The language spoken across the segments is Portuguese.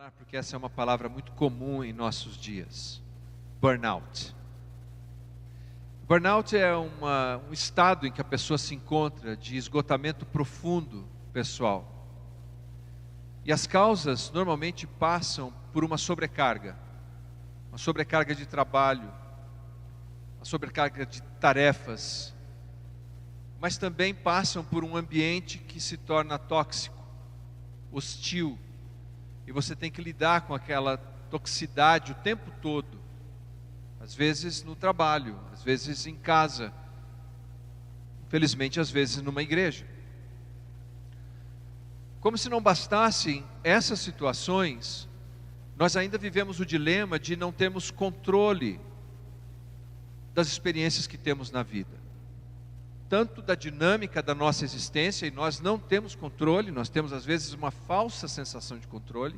Porque essa é uma palavra muito comum em nossos dias. Burnout. Burnout é um estado em que a pessoa se encontra de esgotamento profundo pessoal. E as causas normalmente passam por uma sobrecarga de trabalho, uma sobrecarga de tarefas, mas também passam por um ambiente que se torna tóxico, hostil, e você tem que lidar com aquela toxicidade o tempo todo, às vezes no trabalho, às vezes em casa, infelizmente às vezes numa igreja. Como se não bastassem essas situações, nós ainda vivemos o dilema de não termos controle das experiências que temos na vida. Tanto da dinâmica da nossa existência, e nós não temos controle, nós temos às vezes uma falsa sensação de controle,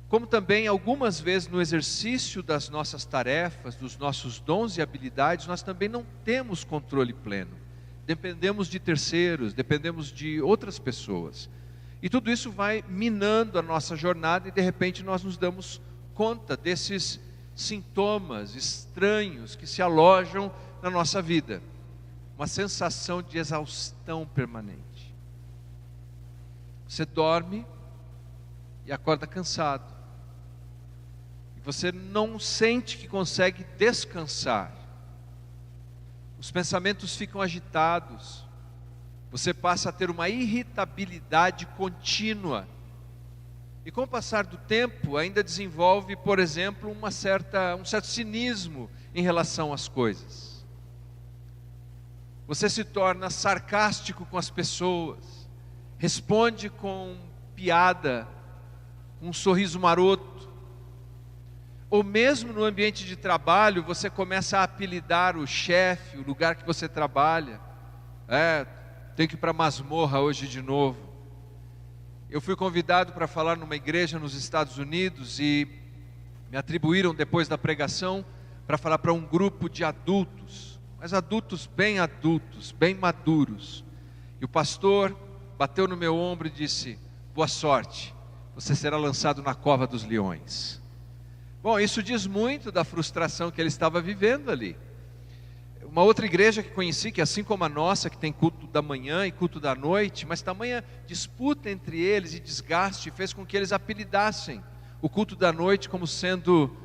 como também algumas vezes no exercício das nossas tarefas, dos nossos dons e habilidades, nós também não temos controle pleno. Dependemos de terceiros, dependemos de outras pessoas. E tudo isso vai minando a nossa jornada e de repente nós nos damos conta desses sintomas estranhos que se alojam na nossa vida. Uma sensação de exaustão permanente. Você dorme e acorda cansado. E você não sente que consegue descansar. Os pensamentos ficam agitados. Você passa a ter uma irritabilidade contínua. E com o passar do tempo, ainda desenvolve, por exemplo, um certo cinismo em relação às coisas. Você se torna sarcástico com as pessoas, responde com piada, um sorriso maroto. Ou mesmo no ambiente de trabalho, você começa a apelidar o chefe, o lugar que você trabalha. Tenho que ir para a masmorra hoje de novo. Eu fui convidado para falar numa igreja nos Estados Unidos e me atribuíram depois da pregação para falar para um grupo de adultos. Mas adultos, bem maduros. E o pastor bateu no meu ombro e disse: boa sorte, você será lançado na cova dos leões. Bom, isso diz muito da frustração que ele estava vivendo ali. Uma outra igreja que conheci, que assim como a nossa, que tem culto da manhã e culto da noite, mas tamanha disputa entre eles e desgaste fez com que eles apelidassem o culto da noite como sendo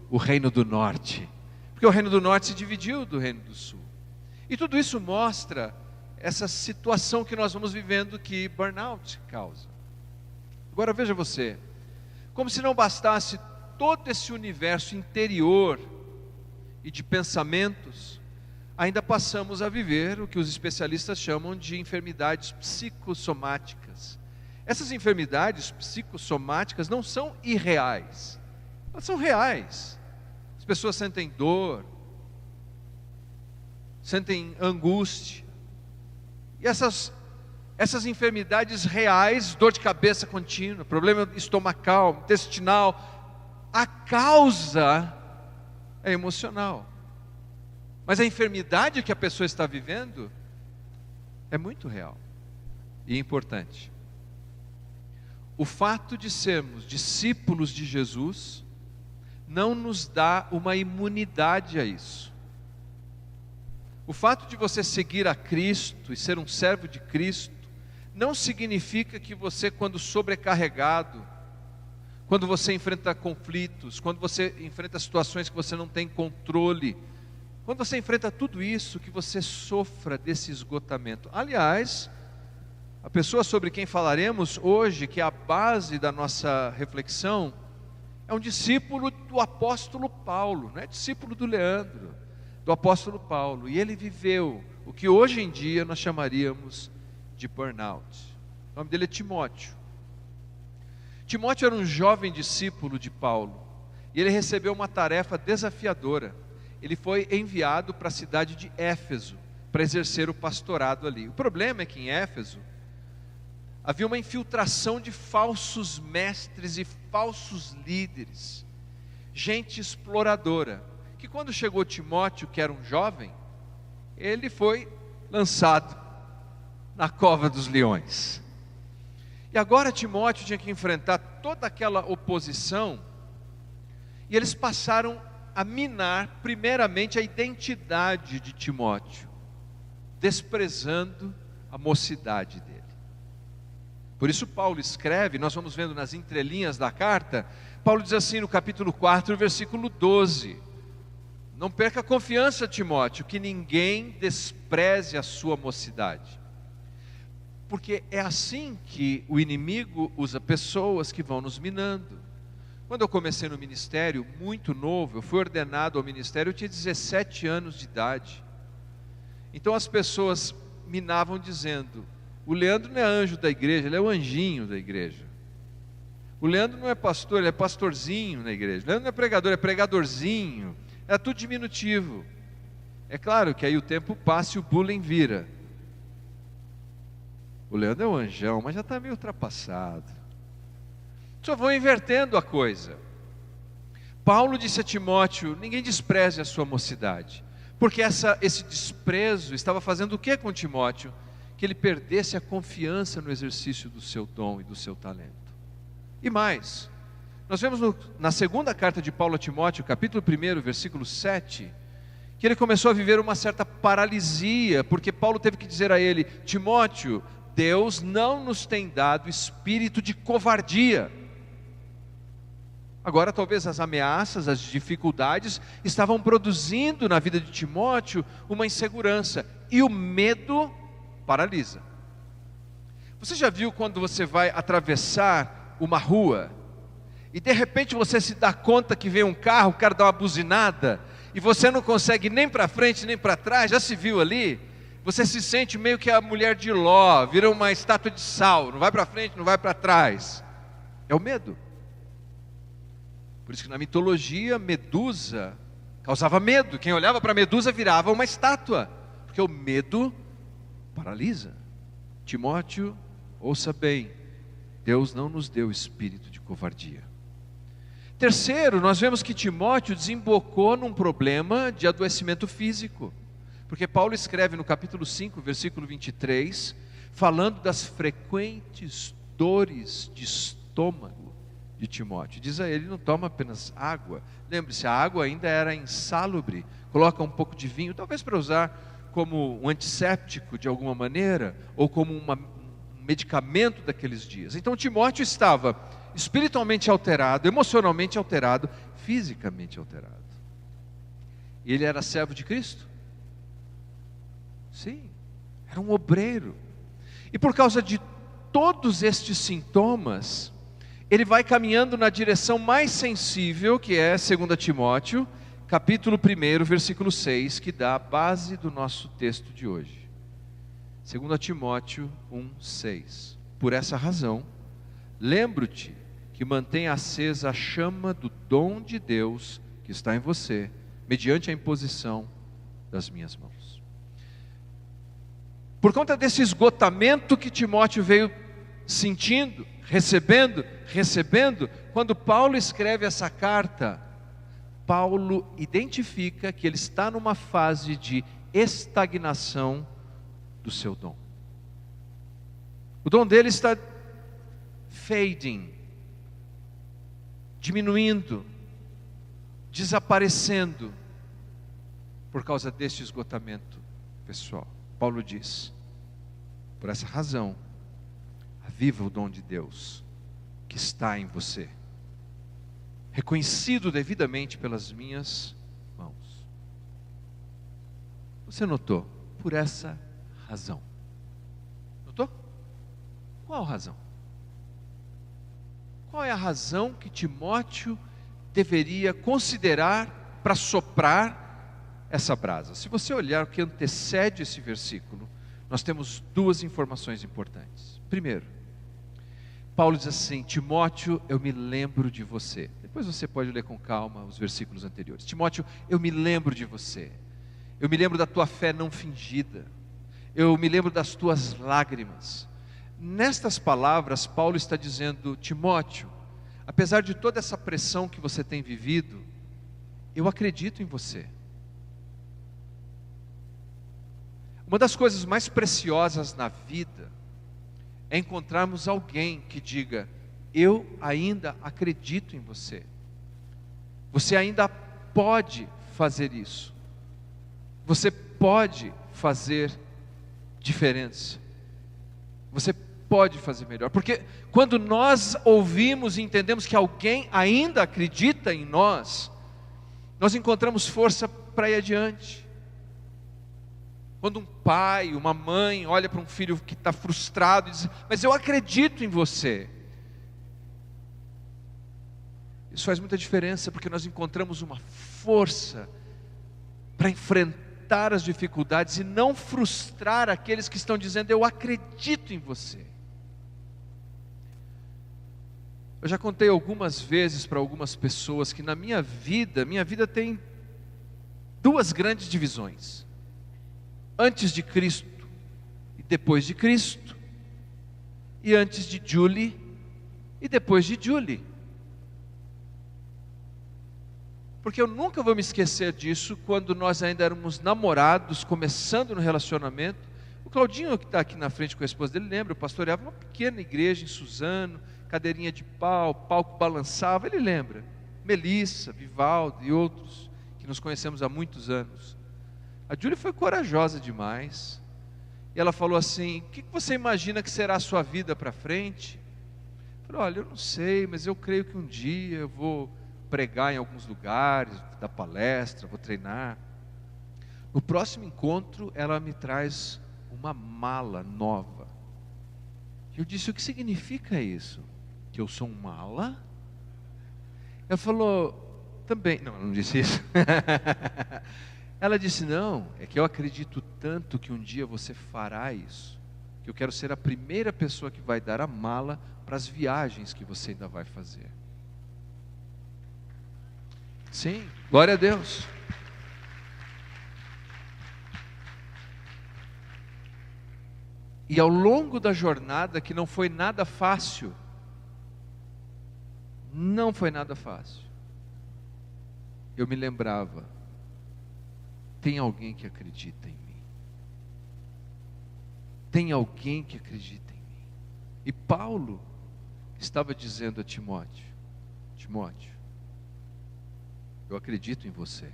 o reino do norte. Porque o reino do norte se dividiu do reino do sul. E tudo isso mostra essa situação que nós vamos vivendo que burnout causa. Agora veja você, como se não bastasse todo esse universo interior e de pensamentos, ainda passamos a viver o que os especialistas chamam de enfermidades psicossomáticas. Essas enfermidades psicossomáticas não são irreais, elas são reais. As pessoas sentem dor, sentem angústia. E essas enfermidades reais, dor de cabeça contínua, problema estomacal, intestinal, a causa é emocional. Mas a enfermidade que a pessoa está vivendo é muito real e importante. O fato de sermos discípulos de Jesus não nos dá uma imunidade a isso. O fato de você seguir a Cristo e ser um servo de Cristo não significa que você, quando sobrecarregado, quando você enfrenta conflitos, quando você enfrenta situações que você não tem controle, quando você enfrenta tudo isso, que você sofra desse esgotamento. Aliás, a pessoa sobre quem falaremos hoje, que é a base da nossa reflexão, é um discípulo do apóstolo Paulo, não é discípulo do Leandro, do apóstolo Paulo. E ele viveu o que hoje em dia nós chamaríamos de burnout. O nome dele é Timóteo. Timóteo era um jovem discípulo de Paulo, e ele recebeu uma tarefa desafiadora. Ele foi enviado para a cidade de Éfeso, para exercer o pastorado ali. O problema é que em Éfeso havia uma infiltração de falsos mestres e falsos líderes, gente exploradora, que quando chegou Timóteo, que era um jovem, ele foi lançado na cova dos leões. E agora Timóteo tinha que enfrentar toda aquela oposição, e eles passaram a minar, primeiramente, a identidade de Timóteo, desprezando a mocidade dele. Por isso Paulo escreve, nós vamos vendo nas entrelinhas da carta, Paulo diz assim no capítulo 4, versículo 12: não perca a confiança, Timóteo, que ninguém despreze a sua mocidade. Porque é assim que o inimigo usa pessoas que vão nos minando. Quando eu comecei no ministério, muito novo, eu fui ordenado ao ministério, eu tinha 17 anos de idade. Então as pessoas minavam dizendo: o Leandro não é anjo da igreja, ele é o anjinho da igreja. O Leandro não é pastor, ele é pastorzinho na igreja. O Leandro não é pregador, é pregadorzinho. É tudo diminutivo. É claro que aí o tempo passa e o bullying vira. O Leandro é o anjão, mas já está meio ultrapassado. Só vão invertendo a coisa. Paulo disse a Timóteo: ninguém despreze a sua mocidade. Porque esse desprezo estava fazendo o que com Timóteo? Que ele perdesse a confiança no exercício do seu dom e do seu talento. E mais, nós vemos na segunda carta de Paulo a Timóteo, capítulo 1, versículo 7, que ele começou a viver uma certa paralisia, porque Paulo teve que dizer a ele: Timóteo, Deus não nos tem dado espírito de covardia. Agora talvez as ameaças, as dificuldades estavam produzindo na vida de Timóteo uma insegurança, e o medo paralisa. Você já viu quando você vai atravessar uma rua e de repente você se dá conta que vem um carro, o cara dá uma buzinada e você não consegue nem para frente nem para trás? Já se viu ali? Você se sente meio que a mulher de Ló, vira uma estátua de sal, não vai para frente, não vai para trás. É o medo. Por isso que na mitologia, Medusa causava medo. Quem olhava para Medusa virava uma estátua, porque o medo paralisa. Timóteo, ouça bem, Deus não nos deu espírito de covardia. Terceiro, nós vemos que Timóteo desembocou num problema de adoecimento físico. Porque Paulo escreve no capítulo 5, versículo 23, falando das frequentes dores de estômago de Timóteo. Diz a ele: não toma apenas água. Lembre-se, a água ainda era insalubre. Coloca um pouco de vinho, talvez para usar como um antisséptico de alguma maneira, ou como um medicamento daqueles dias. Então Timóteo estava espiritualmente alterado, emocionalmente alterado, fisicamente alterado. E ele era servo de Cristo? Sim, era um obreiro. E por causa de todos estes sintomas, ele vai caminhando na direção mais sensível, que é 2 Timóteo, capítulo 1, versículo 6, que dá a base do nosso texto de hoje. 2 Timóteo 1, 6. Por essa razão, lembro-te que mantenha acesa a chama do dom de Deus que está em você, mediante a imposição das minhas mãos. Por conta desse esgotamento que Timóteo veio sentindo, recebendo, quando Paulo escreve essa carta, Paulo identifica que ele está numa fase de estagnação do seu dom. O dom dele está fading, diminuindo, desaparecendo, por causa deste esgotamento pessoal. Paulo diz: por essa razão, aviva o dom de Deus que está em você, reconhecido devidamente pelas minhas mãos. Você notou? Por essa razão. Notou? Qual razão? Qual é a razão que Timóteo deveria considerar para soprar essa brasa? Se você olhar o que antecede esse versículo, nós temos duas informações importantes. Primeiro, Paulo diz assim: Timóteo, eu me lembro de você. Depois você pode ler com calma os versículos anteriores. Timóteo, eu me lembro de você. Eu me lembro da tua fé não fingida. Eu me lembro das tuas lágrimas. Nestas palavras, Paulo está dizendo: Timóteo, apesar de toda essa pressão que você tem vivido, eu acredito em você. Uma das coisas mais preciosas na vida é encontrarmos alguém que diga: eu ainda acredito em você. Você ainda pode fazer isso. Você pode fazer diferença. Você pode fazer melhor. Porque quando nós ouvimos e entendemos que alguém ainda acredita em nós, nós encontramos força para ir adiante. Quando um pai, uma mãe olha para um filho que está frustrado e diz: mas eu acredito em você. Isso faz muita diferença, porque nós encontramos uma força para enfrentar as dificuldades e não frustrar aqueles que estão dizendo: eu acredito em você. Eu já contei algumas vezes para algumas pessoas que na minha vida tem duas grandes divisões: antes de Cristo e depois de Cristo, e antes de Julie e depois de Julie. Porque eu nunca vou me esquecer disso, quando nós ainda éramos namorados, começando no relacionamento. O Claudinho, que está aqui na frente com a esposa dele, lembra, eu pastoreava uma pequena igreja em Suzano, cadeirinha de pau, palco balançava, ele lembra. Melissa, Vivaldo e outros, que nos conhecemos há muitos anos. A Júlia foi corajosa demais, e ela falou assim: o que você imagina que será a sua vida para frente? Eu falei: olha, eu não sei, mas eu creio que um dia eu vou pregar em alguns lugares, dar palestra, vou treinar. No próximo encontro, ela me traz uma mala nova. Eu disse: o que significa isso? Que eu sou um mala? Ela falou: também. Não, ela não disse isso. Ela disse: não, é que eu acredito tanto que um dia você fará isso, que eu quero ser a primeira pessoa que vai dar a mala para as viagens que você ainda vai fazer. Sim, glória a Deus. E ao longo da jornada, que não foi nada fácil, eu me lembrava: tem alguém que acredita em mim. Tem alguém que acredita em mim. E Paulo estava dizendo a Timóteo: Timóteo, eu acredito em você.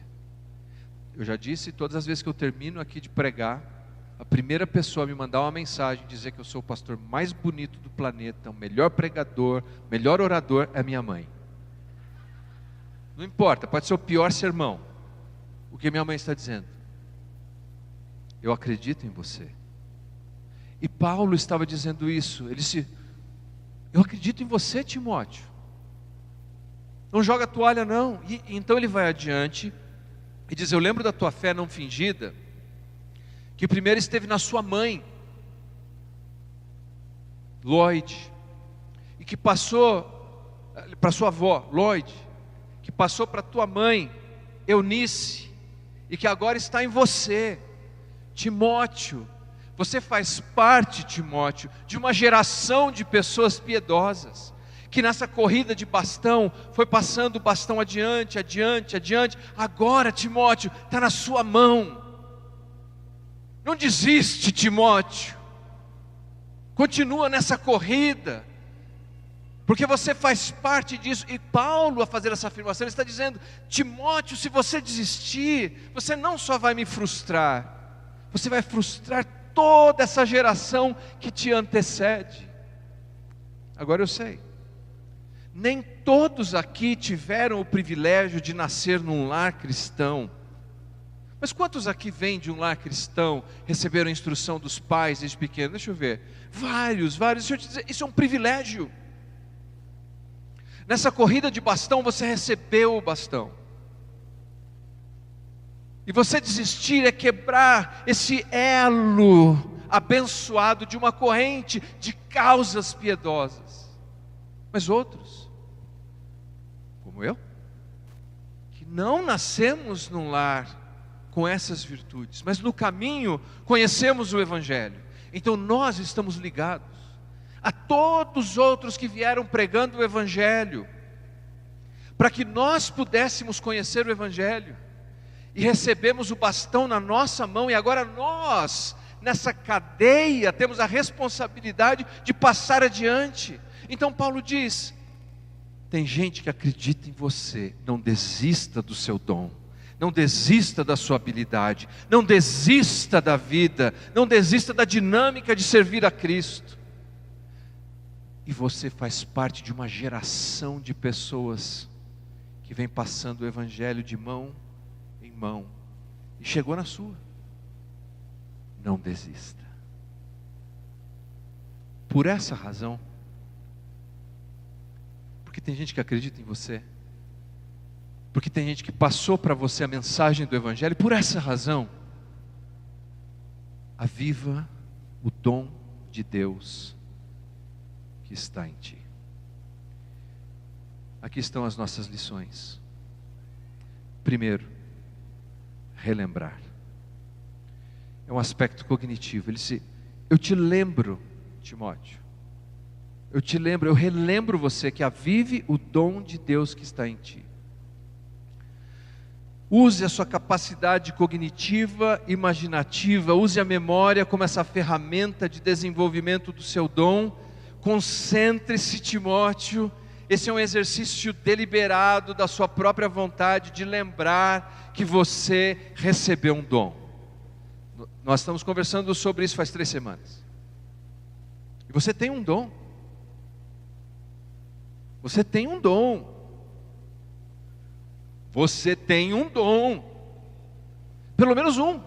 Eu já disse, todas as vezes que eu termino aqui de pregar, a primeira pessoa a me mandar uma mensagem, dizer que eu sou o pastor mais bonito do planeta, o melhor pregador, o melhor orador, é minha mãe. Não importa, pode ser o pior sermão. O que minha mãe está dizendo: eu acredito em você. E Paulo estava dizendo isso. Ele disse: eu acredito em você, Timóteo. Não joga a toalha não. E então ele vai adiante e diz: eu lembro da tua fé não fingida, que primeiro esteve na sua mãe, Lloyd, e que passou para sua avó, Lloyd, que passou para tua mãe, Eunice, e que agora está em você, Timóteo. Você faz parte, Timóteo, de uma geração de pessoas piedosas, que nessa corrida de bastão, foi passando o bastão adiante, adiante, adiante. Agora, Timóteo, está na sua mão. Não desiste, Timóteo. Continua nessa corrida, porque você faz parte disso. E Paulo, a fazer essa afirmação, ele está dizendo: Timóteo, se você desistir, você não só vai me frustrar, você vai frustrar toda essa geração que te antecede. Agora eu sei, nem todos aqui tiveram o privilégio de nascer num lar cristão. Mas quantos aqui vêm de um lar cristão, receberam a instrução dos pais desde pequeno? Deixa eu ver. Vários. Deixa eu te dizer, isso é um privilégio. Nessa corrida de bastão, você recebeu o bastão. E você desistir é quebrar esse elo abençoado de uma corrente de causas piedosas. Mas outros, como eu, que não nascemos num lar com essas virtudes, mas no caminho conhecemos o Evangelho. Então nós estamos ligados a todos os outros que vieram pregando o Evangelho, para que nós pudéssemos conhecer o Evangelho, e recebemos o bastão na nossa mão, e agora nós, nessa cadeia, temos a responsabilidade de passar adiante. Então Paulo diz: tem gente que acredita em você, não desista do seu dom, não desista da sua habilidade, não desista da vida, não desista da dinâmica de servir a Cristo. E você faz parte de uma geração de pessoas que vem passando o Evangelho de mão em mão, e chegou na sua. Não desista. Por essa razão, porque tem gente que acredita em você, porque tem gente que passou para você a mensagem do Evangelho, por essa razão, aviva o dom de Deus que está em ti. Aqui estão as nossas lições. Primeiro, relembrar. É um aspecto cognitivo. Ele diz: eu te lembro, Timóteo, eu relembro você que avive o dom de Deus que está em ti. Use a sua capacidade cognitiva, imaginativa, use a memória como essa ferramenta de desenvolvimento do seu dom. Concentre-se, Timóteo. Esse é um exercício deliberado da sua própria vontade de lembrar que você recebeu um dom. Nós estamos conversando sobre isso faz 3 semanas. E você tem um dom. Você tem um dom. Você tem um dom. Pelo menos um.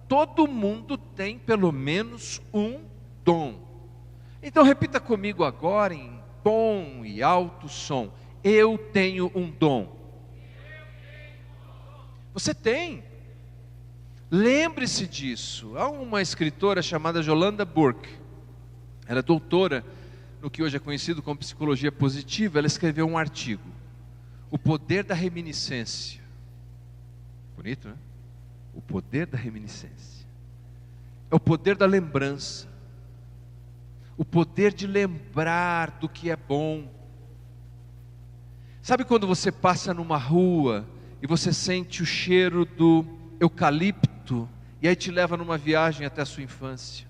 Todo mundo tem pelo menos um dom. Então repita comigo agora em bom e alto som: eu tenho um dom. Você tem. Lembre-se disso. Há uma escritora chamada Yolanda Burke. Ela é doutora no que hoje é conhecido como psicologia positiva. Ela escreveu um artigo: o poder da reminiscência. Bonito, né? O poder da reminiscência. É o poder da lembrança. O poder de lembrar do que é bom. Sabe quando você passa numa rua e você sente o cheiro do eucalipto e aí te leva numa viagem até a sua infância?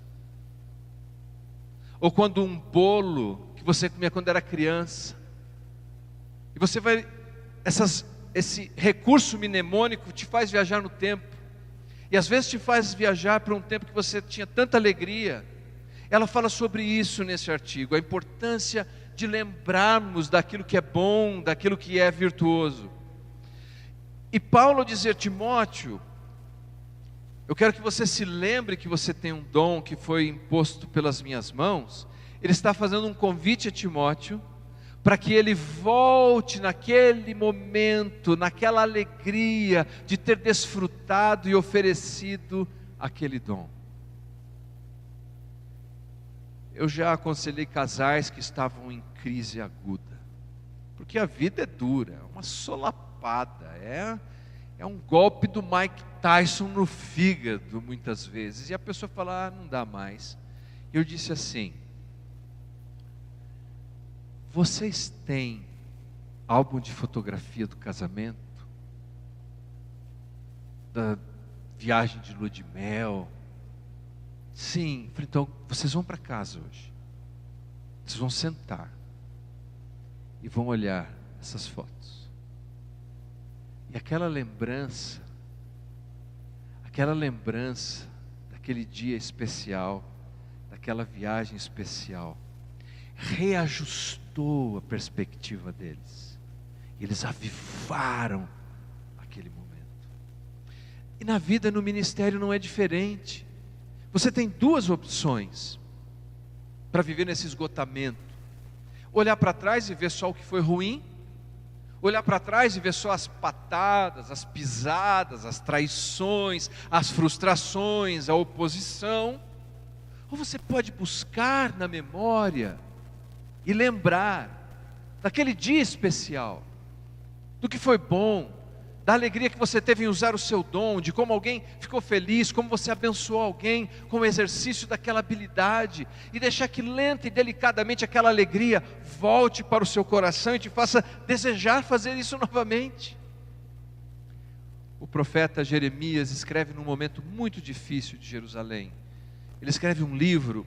Ou quando um bolo que você comia quando era criança, e você vai, esse recurso mnemônico te faz viajar no tempo, e às vezes te faz viajar para um tempo que você tinha tanta alegria. Ela fala sobre isso nesse artigo, a importância de lembrarmos daquilo que é bom, daquilo que é virtuoso. E Paulo dizer: Timóteo, eu quero que você se lembre que você tem um dom que foi imposto pelas minhas mãos. Ele está fazendo um convite a Timóteo, para que ele volte naquele momento, naquela alegria de ter desfrutado e oferecido aquele dom. Eu já aconselhei casais que estavam em crise aguda, porque a vida é dura, é uma solapada, é um golpe do Mike Tyson no fígado muitas vezes, e a pessoa fala: não dá mais. Eu disse assim: vocês têm álbum de fotografia do casamento, da viagem de lua de mel? Sim. Então vocês vão para casa hoje, vocês vão sentar e vão olhar essas fotos, e aquela lembrança daquele dia especial, daquela viagem especial, reajustou a perspectiva deles. Eles avivaram aquele momento. E na vida, no ministério, não é diferente. Você tem 2 opções para viver nesse esgotamento: olhar para trás e ver só o que foi ruim, olhar para trás e ver só as patadas, as pisadas, as traições, as frustrações, a oposição. Ou você pode buscar na memória e lembrar daquele dia especial, do que foi bom, da alegria que você teve em usar o seu dom, de como alguém ficou feliz, como você abençoou alguém com o exercício daquela habilidade, e deixar que lenta e delicadamente aquela alegria volte para o seu coração e te faça desejar fazer isso novamente. O profeta Jeremias escreve num momento muito difícil de Jerusalém. Ele escreve um livro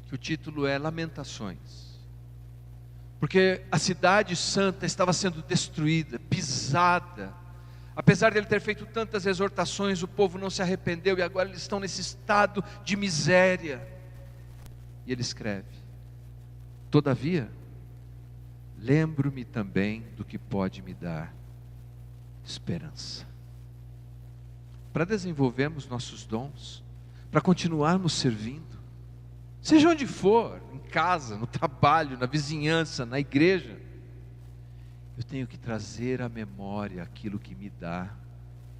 que o título é Lamentações. porque a cidade santa estava sendo destruída, pisada. Apesar de ele ter feito tantas exortações, o povo não se arrependeu, e agora eles estão nesse estado de miséria. E ele escreve: todavia, lembro-me também do que pode me dar esperança. Para desenvolvermos nossos dons, para continuarmos servindo, seja onde for, em casa, no trabalho, na vizinhança, na igreja, eu tenho que trazer à memória aquilo que me dá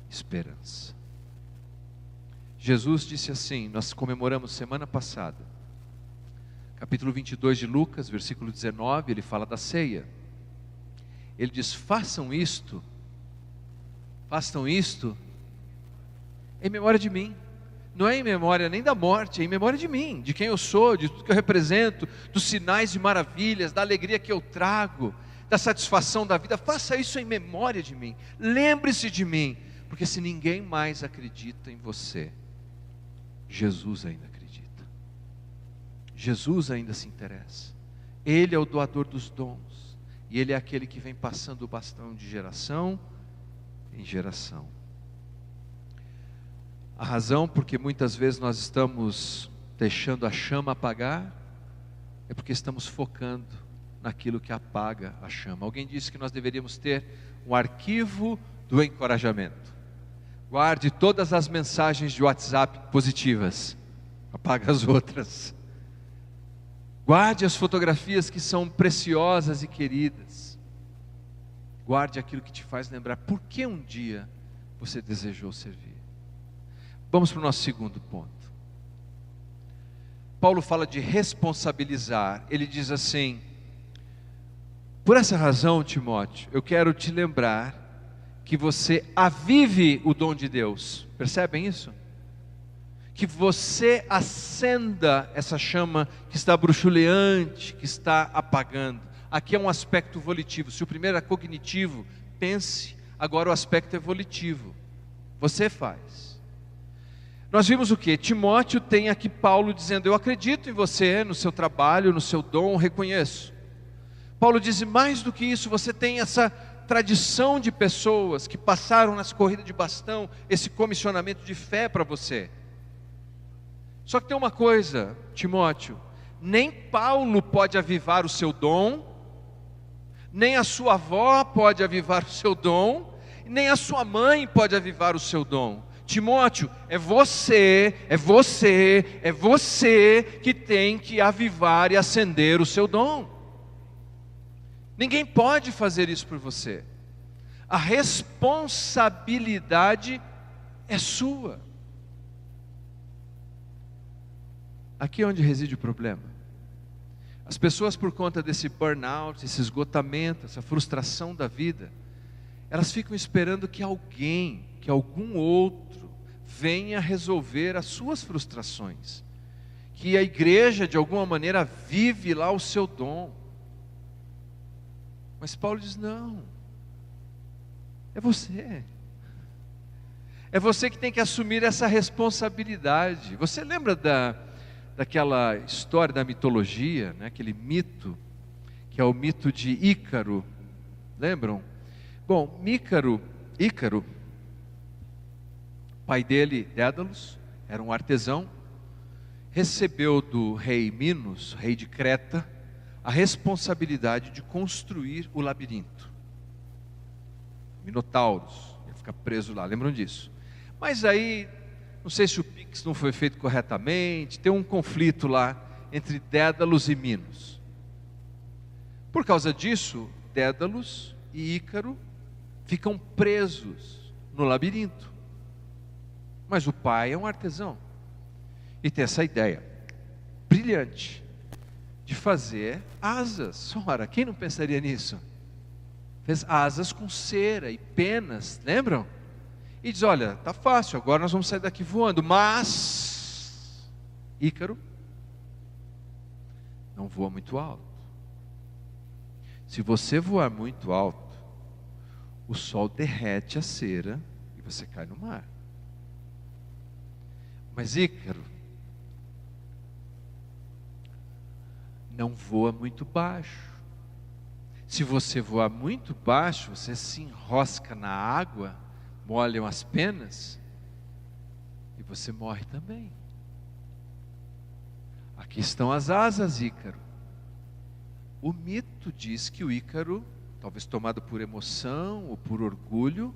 esperança. Jesus disse assim, nós comemoramos semana passada, capítulo 22 de Lucas, versículo 19, ele fala da ceia. Ele diz: façam isto em memória de mim. Não é em memória nem da morte, é em memória de mim, de quem eu sou, de tudo que eu represento, dos sinais e maravilhas, da alegria que eu trago, da satisfação da vida. Faça isso em memória de mim, lembre-se de mim, porque se ninguém mais acredita em você, Jesus ainda acredita, Jesus ainda se interessa. Ele é o doador dos dons, e Ele é aquele que vem passando o bastão de geração em geração. A razão porque muitas vezes nós estamos deixando a chama apagar é porque estamos focando naquilo que apaga a chama. Alguém disse que nós deveríamos ter um arquivo do encorajamento. Guarde todas as mensagens de WhatsApp positivas, apaga as outras. Guarde as fotografias que são preciosas e queridas. Guarde aquilo que te faz lembrar por que um dia você desejou servir. Vamos para o nosso segundo ponto. Paulo fala de responsabilizar. Ele diz assim: por essa razão, Timóteo, eu quero te lembrar que você avive o dom de Deus. Percebem isso? Que você acenda essa chama que está bruxuleante, que está apagando. Aqui é um aspecto volitivo. Se o primeiro é cognitivo, pense, agora o aspecto é volitivo. Você faz. Nós vimos o que? Timóteo tem aqui Paulo dizendo: eu acredito em você, no seu trabalho, no seu dom, reconheço. Paulo diz: mais do que isso, você tem essa tradição de pessoas que passaram nas corridas de bastão, esse comissionamento de fé para você. Só que tem uma coisa, Timóteo: nem Paulo pode avivar o seu dom, nem a sua avó pode avivar o seu dom, nem a sua mãe pode avivar o seu dom. Timóteo, é você que tem que avivar e acender o seu dom. Ninguém pode fazer isso por você. A responsabilidade é sua. Aqui é onde reside o problema. As pessoas, por conta desse burnout, esse esgotamento, essa frustração da vida, elas ficam esperando que alguém, que algum outro venha resolver as suas frustrações, que a igreja de alguma maneira vive lá o seu dom. Mas Paulo diz: não, é você que tem que assumir essa responsabilidade. Você lembra daquela história da mitologia, né? Aquele mito, que é o mito de Ícaro, lembram? Bom, Ícaro, pai dele, Dédalus, era um artesão, recebeu do rei Minos, rei de Creta, a responsabilidade de construir o labirinto. Minotauros, ia ficar preso lá, lembram disso? Mas aí, não sei se o Pix não foi feito corretamente, tem um conflito lá entre Dédalus e Minos. Por causa disso, Dédalus e Ícaro ficam presos no labirinto. Mas o pai é um artesão e tem essa ideia brilhante de fazer asas. Ora, quem não pensaria nisso? Fez asas com cera e penas, lembram? E diz: olha, tá fácil, agora nós vamos sair daqui voando. Mas Ícaro não voa muito alto. Se você voar muito alto, o sol derrete a cera e você cai no mar. Mas Ícaro não voa muito baixo. Se você voar muito baixo, você se enrosca na água, molham as penas e você morre também. Aqui estão as asas, Ícaro. O mito diz que o Ícaro, talvez tomado por emoção ou por orgulho,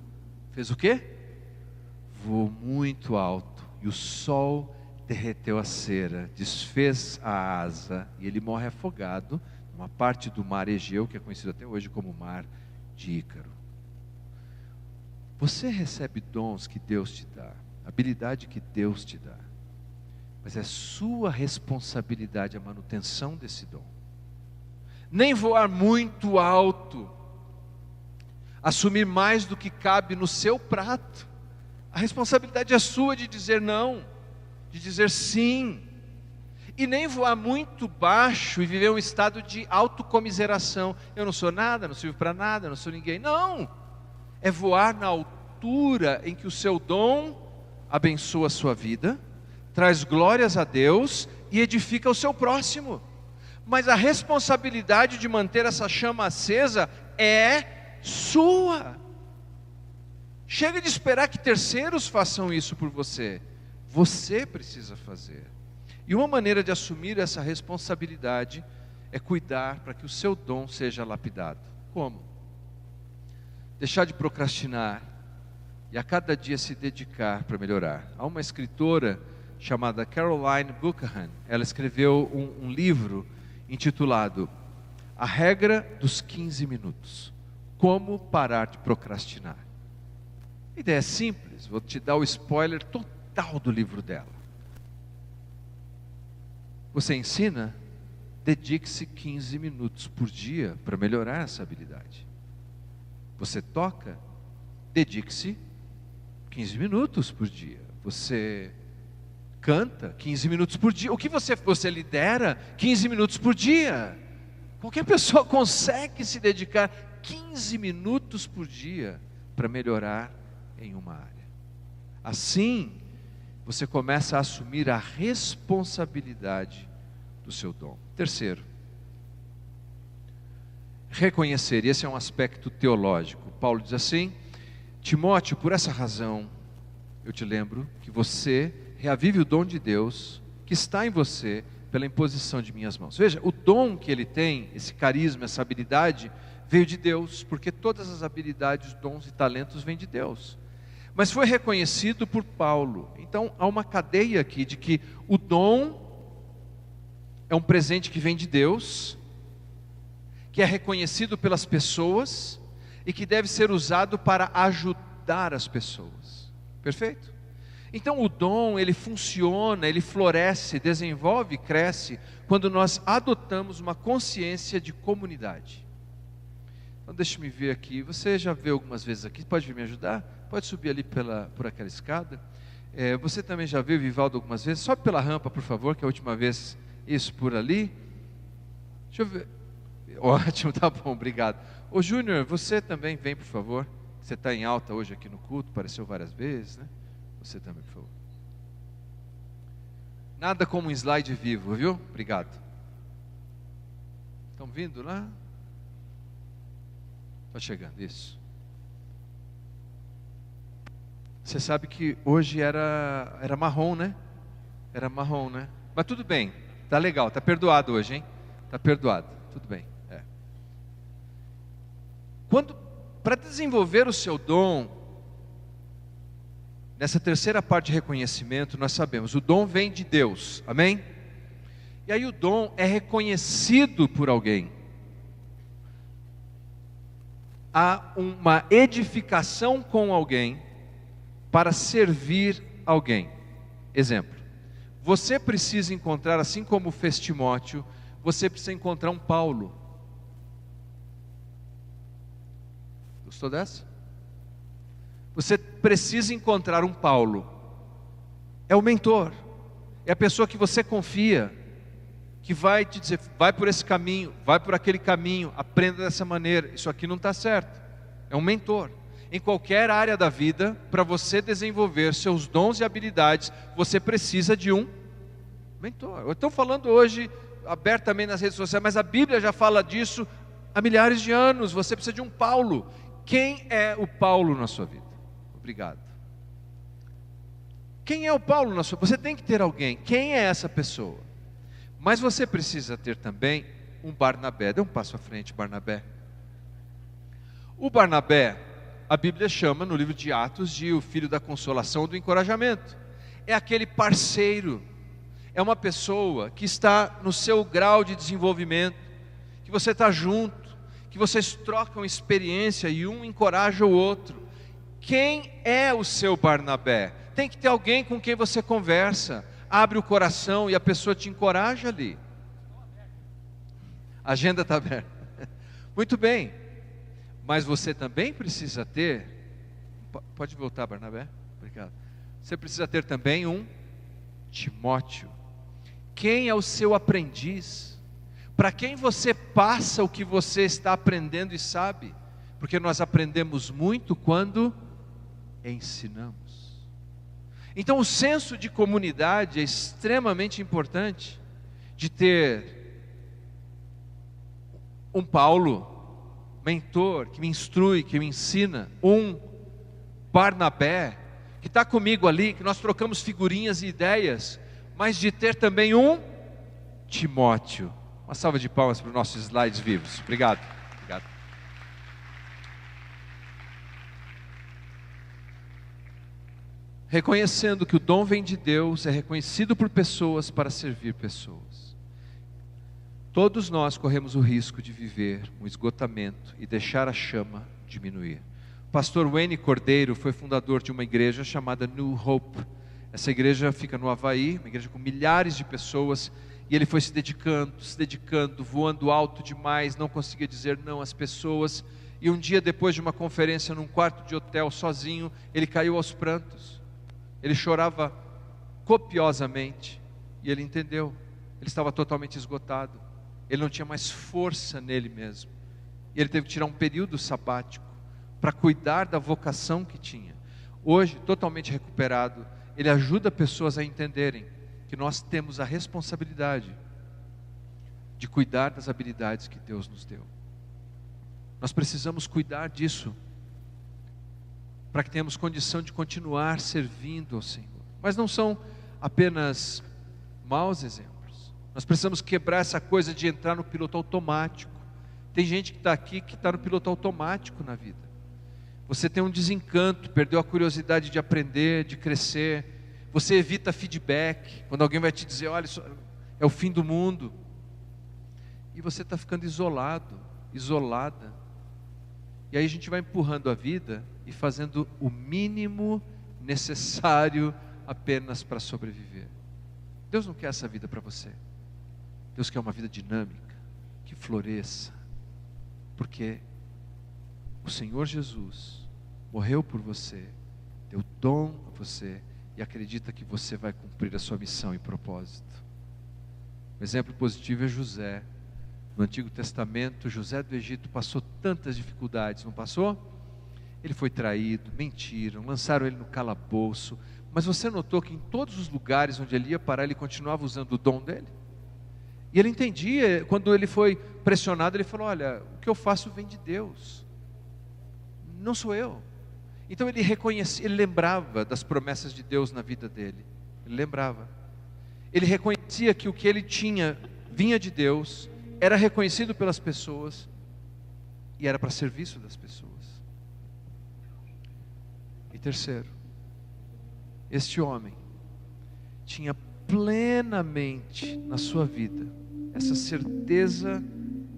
fez o quê? Voou muito alto e o sol derreteu a cera, desfez a asa e ele morre afogado numa parte do mar Egeu, que é conhecido até hoje como Mar de Ícaro. Você recebe dons que Deus te dá, habilidade que Deus te dá, mas é sua responsabilidade a manutenção desse dom. Nem voar muito alto, assumir mais do que cabe no seu prato. A responsabilidade é sua de dizer não, de dizer sim. E nem voar muito baixo e viver um estado de autocomiseração. Eu não sou nada, não sirvo para nada, não sou ninguém. Não! É voar na altura em que o seu dom abençoa a sua vida, traz glórias a Deus e edifica o seu próximo. Mas a responsabilidade de manter essa chama acesa é sua. Chega de esperar que terceiros façam isso por você. Você precisa fazer. E uma maneira de assumir essa responsabilidade é cuidar para que o seu dom seja lapidado. Como? Deixar de procrastinar e a cada dia se dedicar para melhorar. Há uma escritora chamada Caroline Buchanan. Ela escreveu um livro intitulado A Regra dos 15 Minutos. Como parar de procrastinar. A ideia é simples, vou te dar o spoiler total do livro dela. Você ensina, dedique-se 15 minutos por dia para melhorar essa habilidade. Você toca, dedique-se 15 minutos por dia. Você canta 15 minutos por dia. O que você lidera 15 minutos por dia. Qualquer pessoa consegue se dedicar 15 minutos por dia para melhorar em uma área. Assim, você começa a assumir a responsabilidade do seu dom. Terceiro, reconhecer. Esse é um aspecto teológico. Paulo diz assim: Timóteo, por essa razão, eu te lembro que você reavive o dom de Deus que está em você pela imposição de minhas mãos. Veja, o dom que ele tem, esse carisma, essa habilidade, veio de Deus, porque todas as habilidades, dons e talentos vêm de Deus. Mas foi reconhecido por Paulo. Então há uma cadeia aqui de que o dom é um presente que vem de Deus, que é reconhecido pelas pessoas e que deve ser usado para ajudar as pessoas. Perfeito? Então o dom, ele funciona, ele floresce, desenvolve e cresce quando nós adotamos uma consciência de comunidade. Então deixa-me ver aqui, você já veio algumas vezes aqui, pode vir me ajudar? Pode subir ali por aquela escada. Você também já viu, Vivaldo, algumas vezes? Sobe pela rampa, por favor, que é a última vez, isso por ali. Deixa eu ver. Ótimo, tá bom, obrigado. Ô Júnior, você também vem, por favor. Você está em alta hoje aqui no culto, apareceu várias vezes, né? Você também, por favor. Nada como um slide vivo, viu? Obrigado. Estão vindo lá? Está chegando, isso. Você sabe que hoje era marrom, né? Era marrom, né? Mas tudo bem, tá legal, tá perdoado hoje, hein? Tá perdoado, tudo bem. Para desenvolver o seu dom, nessa terceira parte de reconhecimento, nós sabemos, o dom vem de Deus, amém? E aí o dom é reconhecido por alguém. Há uma edificação com alguém para servir alguém. Exemplo, você precisa encontrar, assim como fez Timóteo, você precisa encontrar um Paulo. Gostou dessa? Você precisa encontrar um Paulo. É o mentor, é a pessoa que você confia, que vai te dizer, vai por esse caminho, vai por aquele caminho, aprenda dessa maneira, isso aqui não está certo. É um mentor. Em qualquer área da vida, para você desenvolver seus dons e habilidades, você precisa de um mentor. Eu estou falando hoje abertamente nas redes sociais, mas a Bíblia já fala disso há milhares de anos. Você precisa de um Paulo. Quem é o Paulo na sua vida? Obrigado. Quem é o Paulo na sua vida? Você tem que ter alguém. Quem é essa pessoa? Mas você precisa ter também um Barnabé. Dê um passo à frente, Barnabé. O Barnabé, a Bíblia chama no livro de Atos de o filho da consolação, do encorajamento. É aquele parceiro, é uma pessoa que está no seu grau de desenvolvimento, que você está junto, que vocês trocam experiência e um encoraja o outro. Quem é o seu Barnabé? Tem que ter alguém com quem você conversa, abre o coração e a pessoa te encoraja ali. A agenda está aberta. Muito bem, mas você também precisa ter, pode voltar, Barnabé? Obrigado. Você precisa ter também um Timóteo. Quem é o seu aprendiz? Para quem você passa o que você está aprendendo e sabe? Porque nós aprendemos muito quando ensinamos. Então o senso de comunidade é extremamente importante, de ter um Paulo, mentor, que me instrui, que me ensina, um Barnabé, que está comigo ali, que nós trocamos figurinhas e ideias, mas de ter também um Timóteo. Uma salva de palmas para os nossos slides vivos. Obrigado. Obrigado. Reconhecendo que o dom vem de Deus, é reconhecido por pessoas para servir pessoas. Todos nós corremos o risco de viver um esgotamento e deixar a chama diminuir. O pastor Wayne Cordeiro foi fundador de uma igreja chamada New Hope. Essa igreja fica no Havaí, uma igreja com milhares de pessoas, e ele foi se dedicando, voando alto demais, não conseguia dizer não às pessoas, e um dia depois de uma conferência num quarto de hotel sozinho, ele caiu aos prantos. Ele chorava copiosamente, e ele entendeu, ele estava totalmente esgotado, ele não tinha mais força nele mesmo, e ele teve que tirar um período sabático, para cuidar da vocação que tinha. Hoje, totalmente recuperado, ele ajuda pessoas a entenderem que nós temos a responsabilidade de cuidar das habilidades que Deus nos deu. Nós precisamos cuidar disso, para que tenhamos condição de continuar servindo ao Senhor. Mas não são apenas maus exemplos. Nós precisamos quebrar essa coisa de entrar no piloto automático. Tem gente que está aqui, que está no piloto automático na vida. Você tem um desencanto, perdeu a curiosidade de aprender, de crescer. Você evita feedback, quando alguém vai te dizer, olha, isso é o fim do mundo. E você está ficando isolado, isolada. E aí a gente vai empurrando a vida e fazendo o mínimo necessário apenas para sobreviver. Deus não quer essa vida para você. Deus quer uma vida dinâmica, que floresça. Porque o Senhor Jesus morreu por você, deu dom a você e acredita que você vai cumprir a sua missão e propósito. Um exemplo positivo é José. No Antigo Testamento, José do Egito passou tantas dificuldades, não passou? Ele foi traído, mentiram, lançaram ele no calabouço, mas você notou que em todos os lugares onde ele ia parar, ele continuava usando o dom dele? E ele entendia, quando ele foi pressionado, ele falou, olha, o que eu faço vem de Deus, não sou eu. Então ele reconhecia, ele lembrava das promessas de Deus na vida dele, ele lembrava. Ele reconhecia que o que ele tinha vinha de Deus, era reconhecido pelas pessoas e era para serviço das pessoas. E terceiro, este homem tinha plenamente na sua vida essa certeza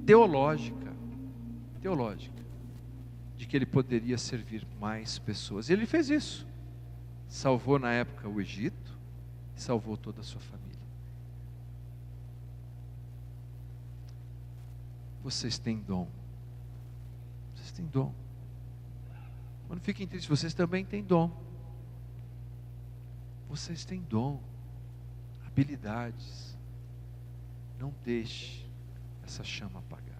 teológica, de que ele poderia servir mais pessoas. E ele fez isso. Salvou na época o Egito e salvou toda a sua família. Vocês têm dom. Vocês têm dom. Não fiquem tristes, vocês também têm dom. Vocês têm dom, habilidades. Não deixe essa chama apagar.